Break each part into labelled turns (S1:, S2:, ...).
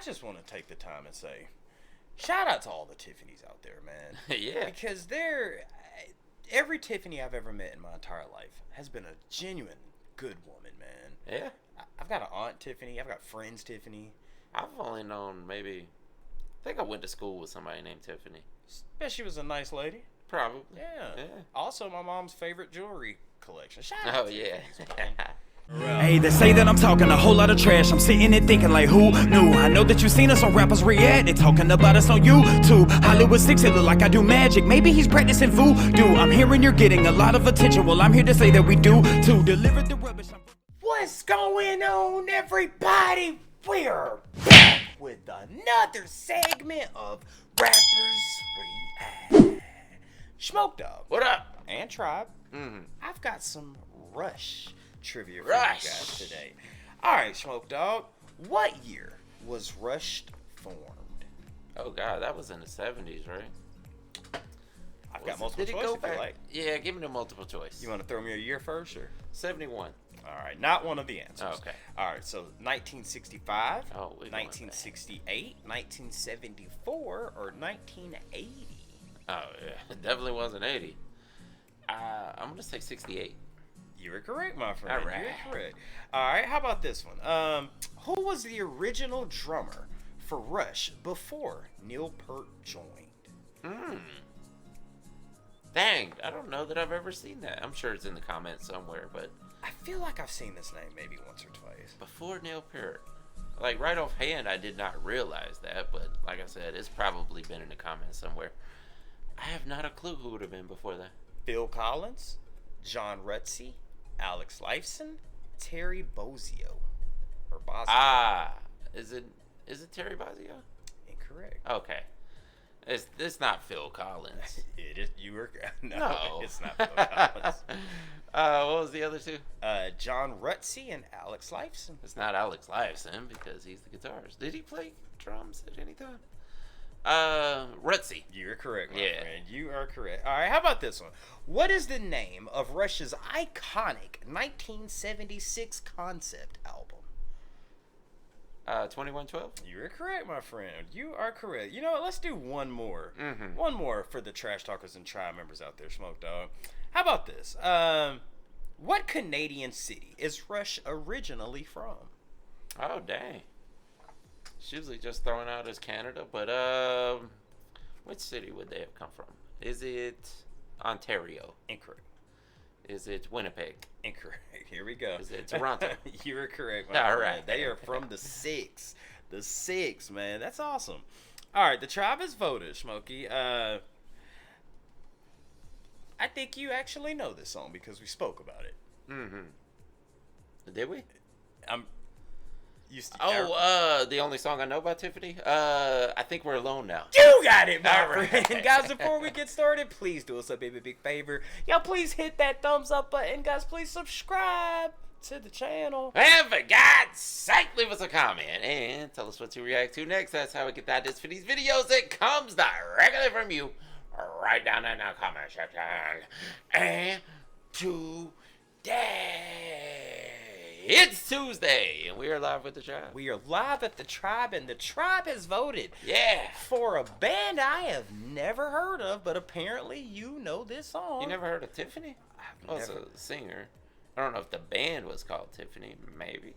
S1: just want to take the time and say, shout out to all the Tiffany's out there, man.
S2: Yeah.
S1: Because every Tiffany I've ever met in my entire life has been a genuine good woman, man.
S2: Yeah.
S1: I've got an aunt Tiffany. I've got friends Tiffany.
S2: I've only known maybe. I think I went to school with somebody named Tiffany.
S1: Bet she was a nice lady.
S2: Probably.
S1: Yeah. Also, my mom's favorite jewelry collection. Shout out to
S2: yeah.
S1: Tiffany's,
S3: Hey, they say that I'm talking a whole lot of trash. I'm sitting and thinking like, who knew? I know that you seen us on rappers react. They talking about us on YouTube. Hollywood 6, it look like I do magic. Maybe he's practicing voodoo. I'm hearing you're getting a lot of attention. Well, I'm here to say that we do to deliver the rubbish.
S1: What's going on, everybody? We're back with another segment of Rappers React. Smoke Dog.
S2: What up?
S1: And Tribe.
S2: Mm-hmm.
S1: I've got some Rush trivia for you guys today. Alright, Smoke Dog. What year was Rush formed?
S2: Oh, God. That was in the 70s, right?
S1: I've got multiple choice if you like.
S2: Yeah, give me the multiple choice.
S1: You want to throw me a year first, or?
S2: 71.
S1: Alright, not one of the answers.
S2: Oh, okay.
S1: Alright, so 1965,
S2: Oh,
S1: 1968, 1974, or 1980?
S2: Oh, yeah. It definitely wasn't 80. I'm going to say 68.
S1: You were correct, my friend.
S2: All right.
S1: You were correct. Alright, how about this one? Who was the original drummer for Rush before Neil Peart joined?
S2: Dang, I don't know that I've ever seen that. I'm sure it's in the comments somewhere, but
S1: I feel like I've seen this name maybe once or twice.
S2: before Neil Peart. Like, right offhand, I did not realize that, but like I said, it's probably been in the comments somewhere. I have not a clue who would have been before that.
S1: Phil Collins, John Rutsey, Alex Lifeson, Terry Bozzio. Or Bozzio.
S2: Ah, is it Terry Bozzio?
S1: Incorrect.
S2: Okay. It's not Phil Collins.
S1: It is. You were
S2: No.
S1: It's not Phil Collins.
S2: What was the other two?
S1: John Rutsey and Alex Lifeson.
S2: It's not Alex Lifeson because he's the guitarist. Did he play drums at any time? Rutsey.
S1: You're correct, my
S2: Yeah.
S1: friend. You are correct. All right, how about this one? What is the name of Rush's iconic 1976 concept album?
S2: 2112.
S1: You're correct, my friend. You are correct. You know what? Let's do one more.
S2: Mm-hmm.
S1: One more for the Trash Talkers and Tribe members out there, Smoke Dog. How about this? What Canadian city is Rush originally from?
S2: Oh, dang. It's usually just thrown out as Canada, but which city would they have come from? Is it Ontario?
S1: Incorrect.
S2: Is it Winnipeg?
S1: Incorrect. Here we go.
S2: Is it Toronto?
S1: You are correct, my
S2: All
S1: friend.
S2: right.
S1: They are from the six. The six, man. That's awesome. All right, the tribe has voted, Smokey. I think you actually know this song because we spoke about it.
S2: Mm-hmm. Did we? The only song I know by Tiffany? I think We're Alone Now.
S1: You got it, my
S2: All right.
S1: friend. Guys, before we get started, please do us a big favor. Y'all please hit that thumbs up button. Guys, please subscribe to the channel.
S2: And for God's sake, leave us a comment and tell us what you react to next. That's how we get that for these videos. It comes directly from you right down in the comment section. And today, it's Tuesday, and we are live with the tribe.
S1: We are live at the tribe, and the tribe has voted
S2: Yeah.
S1: for a band I have never heard of, but apparently you know this song.
S2: You never heard of Tiffany?
S1: I've
S2: It's
S1: never.
S2: a singer. I don't know if the band was called Tiffany. Maybe.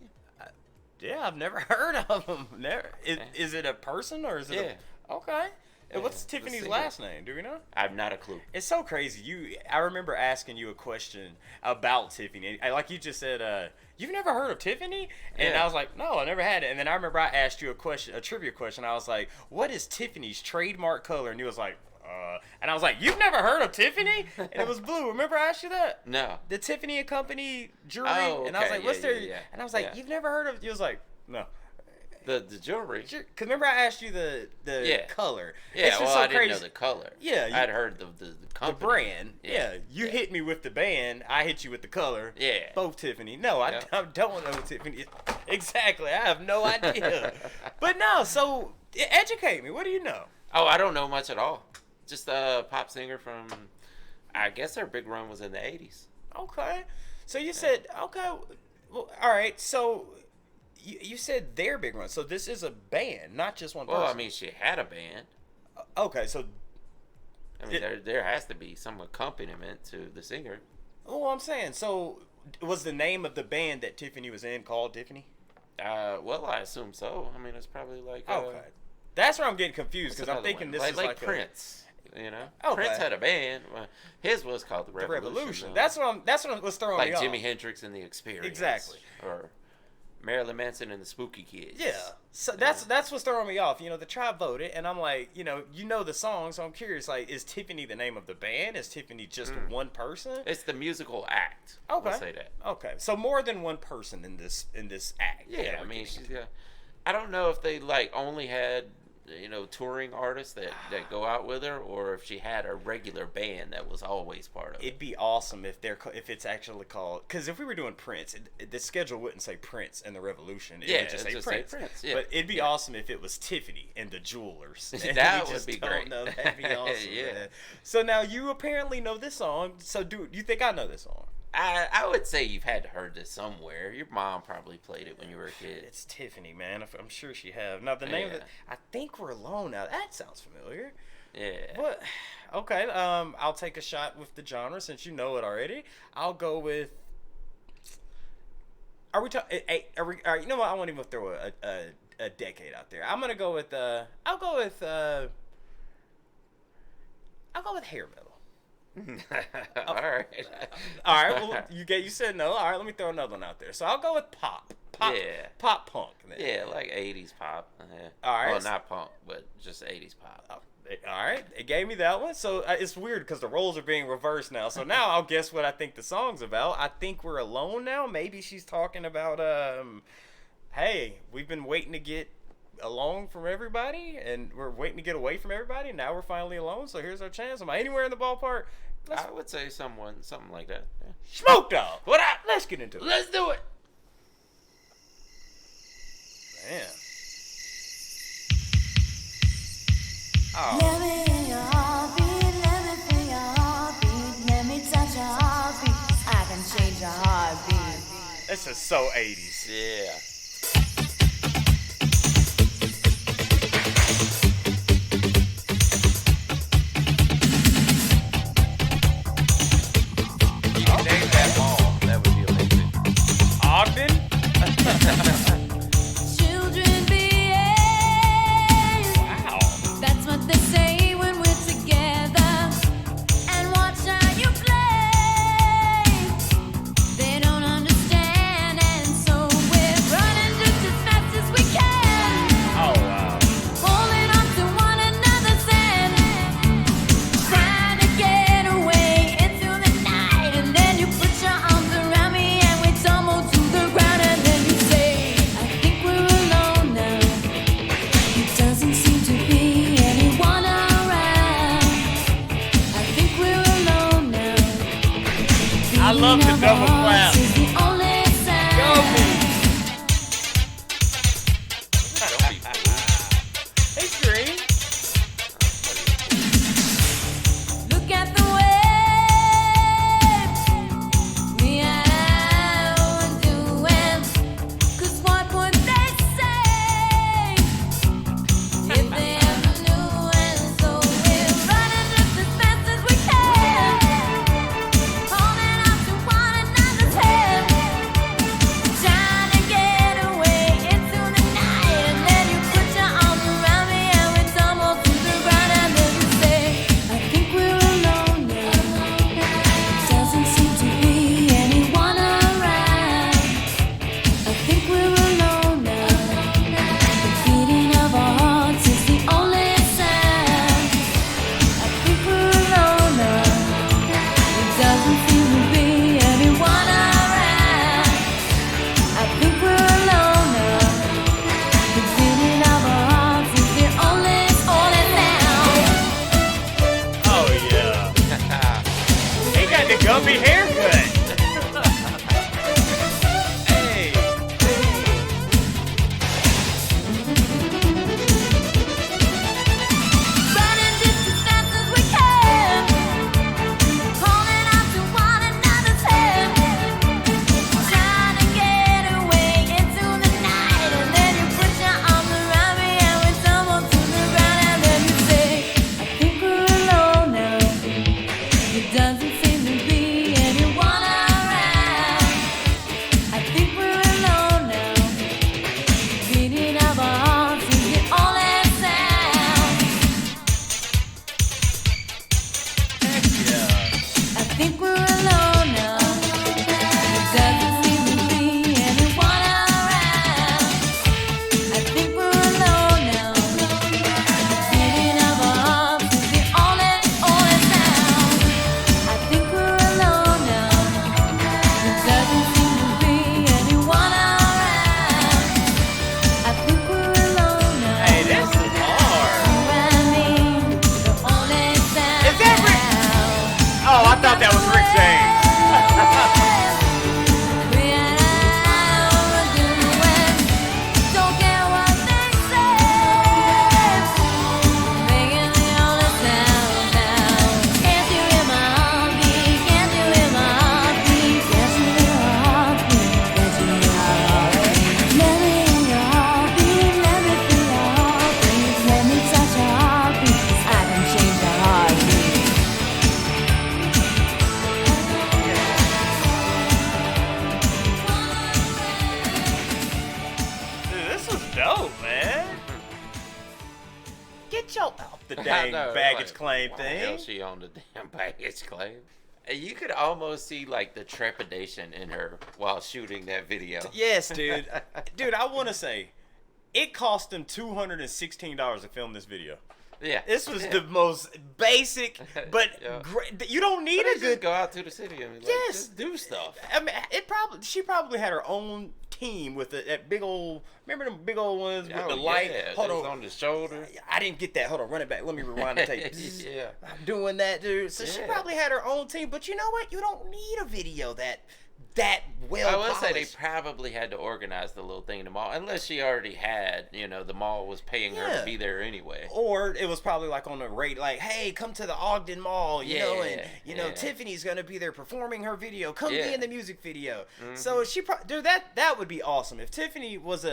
S1: Yeah, I've never heard of them. Never. Is it a person or is it?
S2: Yeah.
S1: Okay. And what's
S2: it's a
S1: Tiffany's
S2: singer.
S1: last name? Do we know?
S2: I have not a clue.
S1: It's so crazy. I remember asking you a question about Tiffany. Like you just said, you've never heard of Tiffany? And
S2: Yeah.
S1: I was like, no, I never had it. And then I remember I asked you a trivia question. I was like, what is Tiffany's trademark color? And you was like, and I was like, you've never heard of Tiffany? And it was blue. Remember I asked you that?
S2: No.
S1: The Tiffany and Company jewelry.
S2: Oh,
S1: And I was
S2: okay.
S1: like, what's
S2: Yeah,
S1: their?
S2: yeah.
S1: And I was like,
S2: Yeah.
S1: you've never heard of? You was like, no.
S2: The jewelry.
S1: Because remember I asked you the
S2: Yeah.
S1: color.
S2: Yeah,
S1: It's just
S2: well,
S1: so
S2: I didn't
S1: crazy.
S2: know the color.
S1: Yeah,
S2: I'd heard the company.
S1: The brand.
S2: Yeah.
S1: Yeah. You hit me with the band. I hit you with the color.
S2: Yeah.
S1: Both Tiffany. No, I don't know Tiffany. Exactly. I have no idea. But no, so educate me. What do you know?
S2: Oh, I don't know much at all. Just a pop singer from, I guess their big run was in the 80s.
S1: Okay. So you said, okay. Well, all right. So you said their big run, so this is a band, not just one person.
S2: Well, I mean, she had a band.
S1: Okay, so
S2: I mean, there has to be some accompaniment to the singer.
S1: oh, I'm saying, so was the name of the band that Tiffany was in called Tiffany?
S2: Well, I assume so. I mean, it's probably like
S1: Okay, that's where I'm getting confused because I'm thinking this is
S2: like
S1: like
S2: Prince. You know,
S1: Okay.
S2: Prince had a band. Well, his was called the
S1: the
S2: Revolution.
S1: Revolution.
S2: though.
S1: That's what was throwing me
S2: like
S1: off.
S2: Jimi Hendrix and the Experience.
S1: Exactly.
S2: Or Marilyn Manson and the Spooky Kids.
S1: Yeah, so that's what's throwing me off. You know, the tribe voted, and I'm like, you know the song, so I'm curious. Like, is Tiffany the name of the band? Is Tiffany just one person?
S2: It's the musical act.
S1: Okay,
S2: We'll say that.
S1: Okay, so more than one person in this act.
S2: Yeah, I mean, she's got. I don't know if they like only had touring artists that go out with her, or if she had a regular band that was always part of it.
S1: It'd be awesome if it's actually called, because if we were doing Prince, the schedule wouldn't say Prince and the Revolution. It would just say Prince.
S2: Yeah.
S1: But it'd be awesome if it was Tiffany and the Jewelers. And
S2: That
S1: we
S2: would
S1: just
S2: be
S1: don't
S2: great.
S1: know. That'd be awesome.
S2: Yeah.
S1: Man. So now you apparently know this song. So do you think I know this song?
S2: I would say you've had heard this somewhere. Your mom probably played it when you were a kid.
S1: It's Tiffany, man. I'm sure she have. Now the name of it, I think We're Alone. Now that sounds familiar.
S2: Yeah.
S1: What? Okay. I'll take a shot with the genre since you know it already. I'll go with. Are we talking? All right, you know what? I won't even throw a decade out there. I'm gonna go with. I'll go with hair metal.
S2: All right.
S1: All right. Well, you said no. All right. Let me throw another one out there. So I'll go with pop.
S2: Yeah.
S1: Pop punk. Then.
S2: Yeah, like 80s pop. Yeah.
S1: All right.
S2: Well, not punk, but just 80s pop.
S1: All right. It gave me that one. So it's weird because the roles are being reversed now. So now I'll guess what I think the song's about. I think we're alone now. Maybe she's talking about hey, we've been waiting to get alone from everybody, and we're waiting to get away from everybody. Now we're finally alone. So here's our chance. Am I anywhere in the ballpark?
S2: I would say something like that. Yeah.
S1: Smoke Dog.
S2: What up?
S1: Let's get into it.
S2: Let's do it.
S1: Man. Oh.
S4: Let me in your heartbeat, let me feel your heartbeat, let me touch your heartbeat, I can change your heartbeat.
S1: This is so 80s.
S2: Yeah. You can name that all. That would be amazing.
S1: Ogden?
S4: Children behave,
S1: Wow.
S4: that's what they say when we're together, and watch how you play. They don't understand, and so we're running just as fast as we can,
S1: Oh, wow.
S4: holding on to one another's hand, trying to get away into the night, and then you put your arms around me and we tumble to the ground, and then you say, I think we're alone now. It doesn't seem to be anyone around. I think we're alone now.
S1: I love the
S4: Beating of
S1: double
S4: our
S1: clap.
S4: hearts is the only sound.
S1: Go me.
S2: Don't be fooled.
S1: Hey, Green.
S4: Look at the way we are doing. 'Cause what would they say if they ever knew? And so we're running just as fast as we can, holding on to one another's hand.
S1: get your off the
S2: I
S1: dang
S2: know,
S1: baggage
S2: like,
S1: claim
S2: why the hell
S1: thing.
S2: she on the damn baggage claim? And you could almost see like the trepidation in her while shooting that video.
S1: Yes, dude. Dude, I want to say, it cost them $216 to film this video.
S2: Yeah.
S1: This was the most basic, but
S2: Yeah.
S1: great. You don't need
S2: But
S1: a
S2: just
S1: good.
S2: go out to the city and like,
S1: Yes.
S2: just do stuff.
S1: I mean, she probably had her own team with that big old. Remember them big old ones with the light?
S2: Yeah,
S1: Hold
S2: it was
S1: on.
S2: on the shoulder.
S1: I didn't get that. Hold on, run it back. Let me rewind the tape.
S2: Yeah.
S1: I'm doing that, dude. So she
S2: Yeah.
S1: probably had her own team, but you know what? You don't need a video that well
S2: I will say they
S1: polished.
S2: probably had to organize the little thing in the mall, unless she already had, the mall was paying her
S1: Yeah.
S2: to be there anyway.
S1: Or it was probably like on the rate, like, hey, come to the Ogden Mall, you know, and
S2: Yeah.
S1: Tiffany's gonna be there performing her video. Come be
S2: Yeah.
S1: in the music video.
S2: Mhm.
S1: So dude, that would be awesome if Tiffany was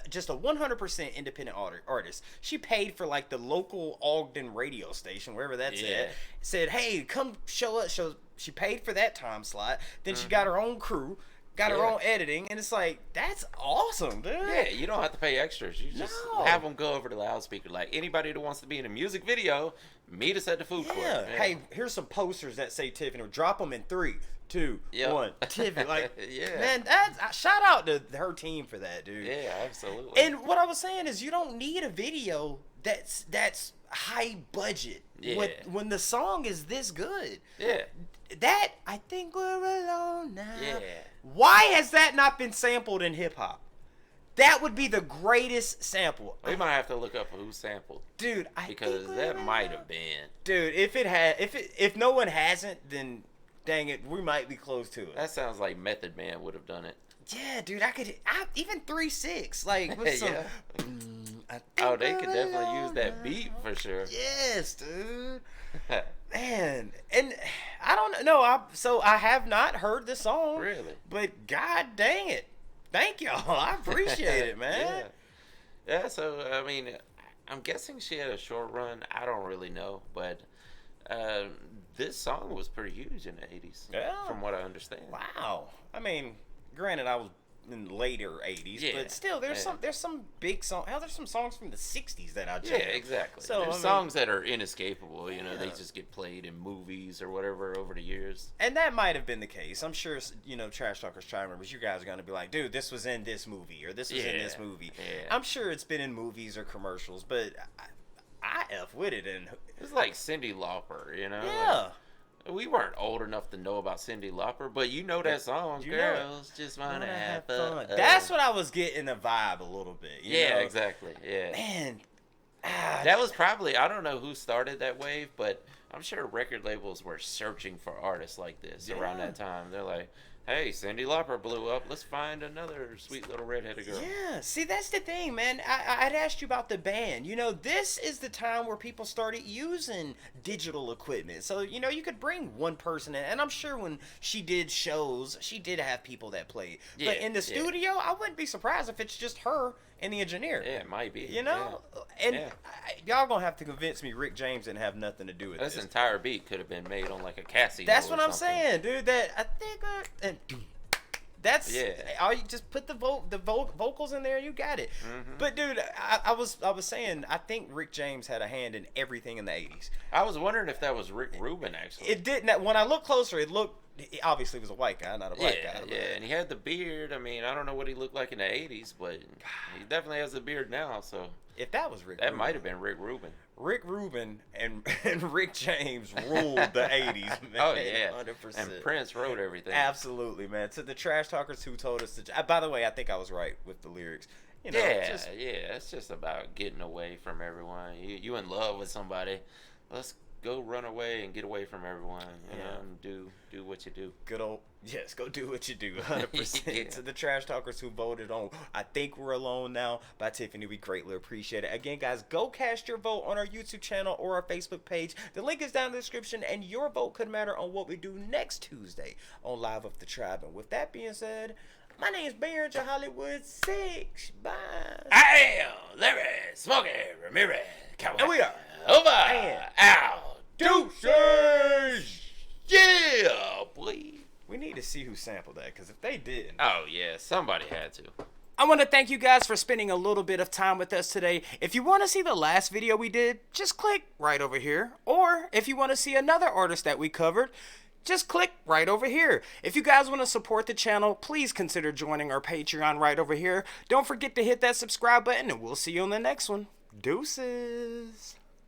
S1: just a 100% independent artist. She paid for like the local Ogden radio station, wherever that's
S2: Yeah.
S1: at. Said, hey, come show us. She paid for that time slot. Then she got her own crew. Got her
S2: Yeah.
S1: own editing, and it's like, that's awesome, dude.
S2: Yeah, you don't have to pay extras. You just
S1: No.
S2: have them go over the loudspeaker. Like anybody that wants to be in a music video, meet us at the food court.
S1: Yeah. Hey, here's some posters that say Tiffany. Drop them in 3, 2,
S2: Yep.
S1: 1. Tiffany. Like,
S2: Yeah.
S1: man, shout out to her team for that, dude.
S2: Yeah, absolutely.
S1: And what I was saying is, you don't need a video that's high budget.
S2: Yeah.
S1: When the song is this good.
S2: yeah.
S1: That, I think we're alone now.
S2: Yeah.
S1: Why has that not been sampled in hip hop? That would be the greatest sample.
S2: We might have to look up who sampled,
S1: Dude, I
S2: because
S1: think
S2: that
S1: we're
S2: might
S1: alone.
S2: have been.
S1: Dude, if no one hasn't, then dang it, we might be close to it.
S2: That sounds like Method Man would have done it.
S1: Yeah, dude, even 3-6, like with some.
S2: Yeah.
S1: I think
S2: Oh, they
S1: we're
S2: could definitely use
S1: alone
S2: that
S1: now.
S2: beat for sure.
S1: Yes, dude. Man, and I don't know. I have not heard the song.
S2: Really?
S1: But god dang it, thank y'all. I appreciate it, man.
S2: Yeah. So I mean, I'm guessing she had a short run. I don't really know, but this song was pretty huge in the '80s.
S1: Yeah.
S2: From what I understand.
S1: Wow. I mean, granted, I was in the later '80s,
S2: Yeah,
S1: but still, there's
S2: yeah.
S1: some big songs. Hell, there's some songs from the '60s that I
S2: Yeah,
S1: jammed.
S2: exactly.
S1: So,
S2: There's
S1: I mean-
S2: songs that are inescapable. They
S1: Yeah.
S2: just get played in movies or whatever over the years.
S1: And that might have been the case. I'm sure, Trash Talkers Try Members, you guys are going to be like, dude, this was in this movie, or this was in this
S2: Yeah,
S1: movie.
S2: yeah.
S1: I'm sure it's been in movies or commercials, but I F with it. And
S2: It's like Cyndi Lauper,
S1: yeah.
S2: Like, we weren't old enough to know about Cyndi Lauper, but you know that song,
S1: You know it.
S2: Girls Just Wanna
S1: Wanna
S2: Have
S1: fun.
S2: Fun.
S1: That's what I was getting the vibe a little bit. You
S2: Yeah,
S1: know?
S2: exactly. Yeah.
S1: Man.
S2: That was probably, I don't know who started that wave, but I'm sure record labels were searching for artists like this around
S1: Yeah.
S2: that time. They're like, hey, Cyndi Lauper blew up. Let's find another sweet little redheaded girl.
S1: Yeah, see, that's the thing, man. I'd asked you about the band. This is the time where people started using digital equipment. So, you could bring one person in. And I'm sure when she did shows, she did have people that played. But
S2: Yeah,
S1: in the
S2: yeah.
S1: studio, I wouldn't be surprised if it's just her and the engineer.
S2: Yeah, it might be.
S1: And
S2: Yeah.
S1: y'all gonna have to convince me Rick James didn't have nothing to do with
S2: This
S1: this.
S2: entire beat could have been made on like a Casio.
S1: That's
S2: or
S1: what I'm
S2: something.
S1: saying, dude. That I think, and that's
S2: Yeah.
S1: all. You just put the vocals in there, and you got it.
S2: Mhm.
S1: But dude, I was saying, I think Rick James had a hand in everything in the '80s.
S2: I was wondering if that was Rick Rubin, actually.
S1: It didn't. When I looked closer, it looked. Obviously, it was a white guy, not a black
S2: yeah,
S1: guy. but-
S2: yeah, and he had the beard. I mean, I don't know what he looked like in the '80s, but he definitely has the beard now. So
S1: If that was Rick,
S2: that
S1: Rubin,
S2: might have been Rick Rubin.
S1: Rick Rubin and Rick James ruled the '80s, man.
S2: Oh yeah,
S1: 100%.
S2: and Prince wrote everything.
S1: Absolutely, man. To the trash talkers who told us to. By the way, I think I was right with the lyrics.
S2: Yeah,
S1: just-
S2: yeah, it's just about getting away from everyone. You in love with somebody, let's go run away and get away from everyone. You
S1: Yeah.
S2: know, and do what you do.
S1: Good old yes, go do what you do. 100%.
S2: Yeah.
S1: To the trash talkers who voted on I Think We're Alone Now by Tiffany, we greatly appreciate it. Again, guys, go cast your vote on our YouTube channel or our Facebook page. The link is down in the description, and your vote could matter on what we do next Tuesday on Live of the Tribe. And with that being said, my name is Barron Hollywood 6. Bye.
S2: I am Larry Smokey Ramirez.
S1: And we are
S2: over
S1: and
S2: out.
S1: Deuces.
S2: Yeah, boy.
S1: We need to see who sampled that, because if they did,
S2: Oh yeah, somebody had to.
S3: I want to thank you guys for spending a little bit of time with us today. If you want to see the last video we did, just click right over here. Or if you want to see another artist that we covered, just click right over here. If you guys want to support the channel, please consider joining our Patreon right over here. Don't forget to hit that subscribe button, and we'll see you on the next one. Deuces.